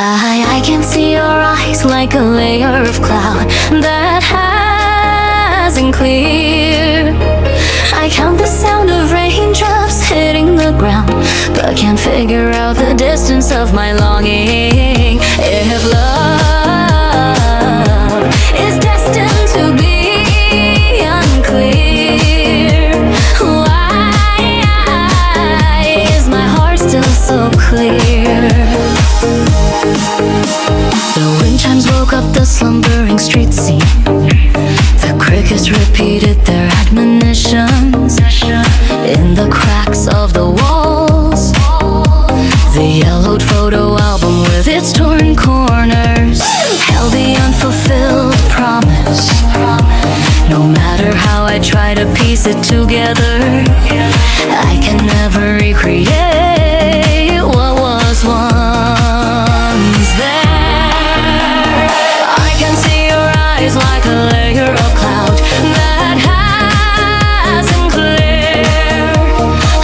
I can see your eyes like a layer of cloud that hasn't cleared. I count the sound of raindrops hitting the ground, but can't figure out the distance of my longing. If love is destined to be unclear, why is my heart still so clear? The wind chimes woke up the slumbering street scene. The crickets repeated their admonitions in the cracks of the walls. The yellowed photo album with its torn corners held the unfulfilled promise. No matter how I try to piece it together, I can never recreate what was once there. I can see your eyes like a layer of cloud that hasn't cleared.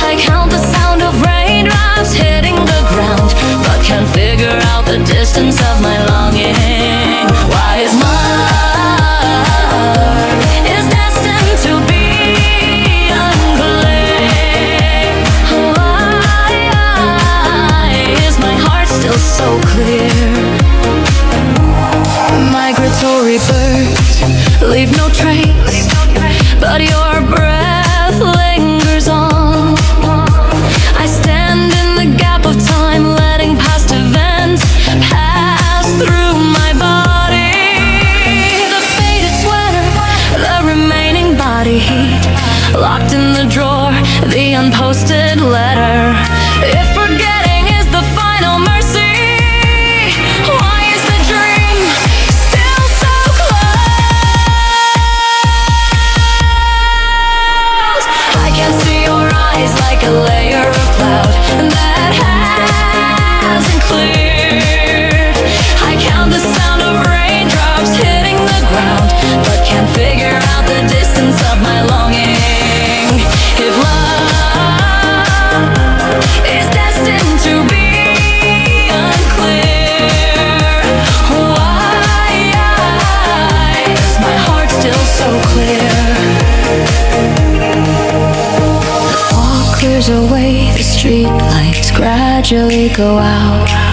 I count the sound of raindrops hitting the ground, but can't figure out the distance of my longing. Why is my heart is destined to be unclear? Why is my heart still so clear? Migratory birds leave no trace, but your breath lingers on. I stand in the gap of time, letting past events pass through my body. The faded sweater, the remaining body heat, locked in the drawer, the unposted letter. If forgetting is the final mercy, why is the dream still so close? I can see your eyes like a layer of cloud that hasn't cleared. I count the sound of raindrops hitting the ground, but can't figure out the distance of my longing. If love is destined to be unclear, why is my heart still so clear? The fog clears away, the street lights gradually go out.